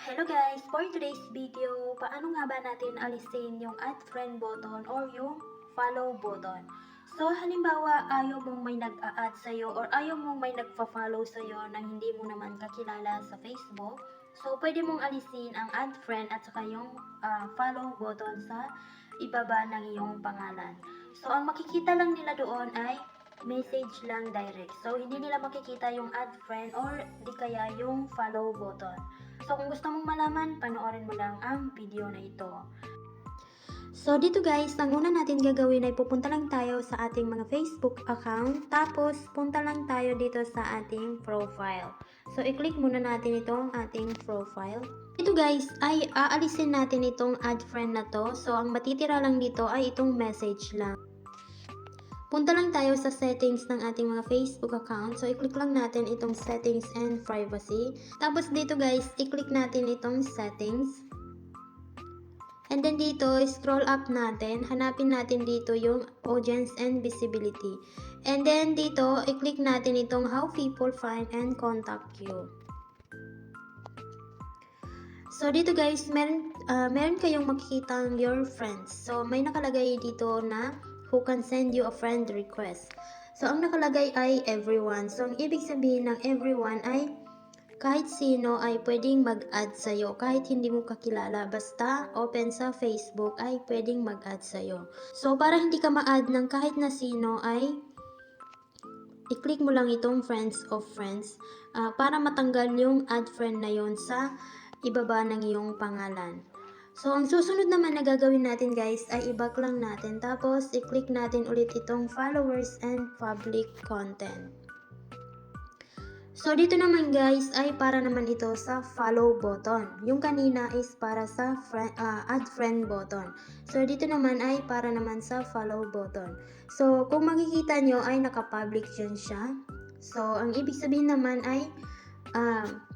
Hello guys! For today's video, paano nga ba natin alisin yung add friend button or yung follow button? So halimbawa ayaw mong may nag-a-add sa'yo or ayaw mong may nagpa-follow sa'yo nang hindi mo naman kakilala sa Facebook. So pwede mong alisin ang add friend at saka yung follow button sa ibaba ng iyong pangalan. So ang makikita lang nila doon ay message lang direct. So, hindi nila makikita yung add friend or di kaya yung follow button. So, kung gusto mong malaman, panoorin mo lang ang video na ito. So, dito guys, ang una natin gagawin ay pupunta lang tayo sa ating mga Facebook account. Tapos, punta lang tayo dito sa ating profile. So, i-click muna natin itong ating profile. Ito guys, ay aalisin natin itong add friend na to. So, ang matitira lang dito ay itong message lang. Punta lang tayo sa settings ng ating mga Facebook account. So, i-click lang natin itong settings and privacy. Tapos dito guys, i-click natin itong settings. And then dito, scroll up natin. Hanapin natin dito yung audience and visibility. And then dito, i-click natin itong how people find and contact you. So, dito guys, meron kayong makikita ang your friends. So, may nakalagay dito na who can send you a friend request. So, ang nakalagay ay everyone. So, ang ibig sabihin ng everyone ay kahit sino ay pwedeng mag-add sa'yo. Kahit hindi mo kakilala, basta open sa Facebook ay pwedeng mag-add sa'yo. So, para hindi ka ma-add ng kahit na sino ay i-click mo lang itong friends of friends para matanggal yung add friend na yon sa ibaba ng iyong pangalan. So, ang susunod naman na gagawin natin guys ay i-back lang natin. Tapos, i-click natin ulit itong followers and public content. So, dito naman guys ay para naman ito sa follow button. Yung kanina is para sa add friend button. So, dito naman ay para naman sa follow button. So, kung makikita nyo ay naka-public dyan siya. So, ang ibig sabihin naman ay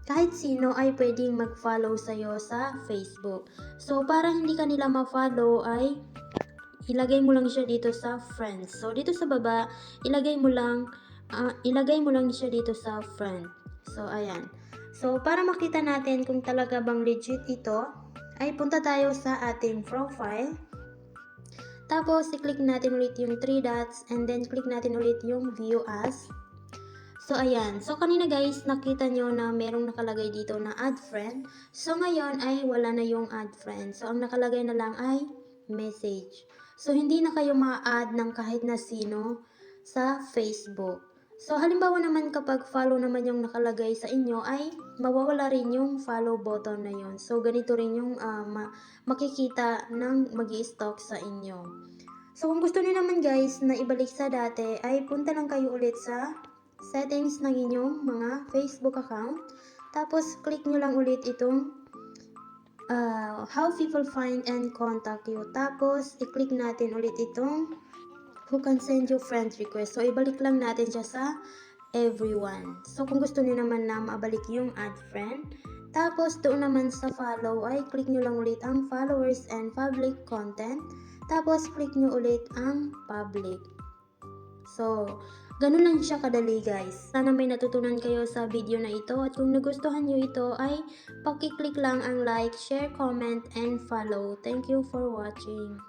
kahit sino ay pwedeng mag-follow sa'yo sa Facebook. So, para hindi ka nila ma-follow ay ilagay mo lang siya dito sa friends. So, dito sa baba, ilagay mo lang siya dito sa friend. So, ayan. So, para makita natin kung talaga bang legit ito, ay punta tayo sa ating profile. Tapos, i-click natin ulit yung 3 dots and then click natin ulit yung view as. So, ayan. So, kanina guys, nakita nyo na merong nakalagay dito na add friend. So, ngayon ay wala na yung add friend. So, ang nakalagay na lang ay message. So, hindi na kayo ma-add ng kahit na sino sa Facebook. So, halimbawa naman kapag follow naman yung nakalagay sa inyo ay mawawala rin yung follow button na yon. So, ganito rin yung makikita ng mag-i-stalk sa inyo. So, kung gusto niyo naman guys na ibalik sa dati ay punta lang kayo ulit sa settings ng inyong mga Facebook account. Tapos, click nyo lang ulit itong how people find and contact you. Tapos, i-click natin ulit itong who can send you friend request. So, ibalik lang natin siya sa everyone. So, kung gusto niyo naman na mabalik yung add friend. Tapos, doon naman sa follow ay click nyo lang ulit ang followers and public content. Tapos, click nyo ulit ang public. So, ganun lang siya kadali guys. Sana may natutunan kayo sa video na ito at kung nagustuhan nyo ito ay paki-click lang ang like, share, comment, and follow. Thank you for watching.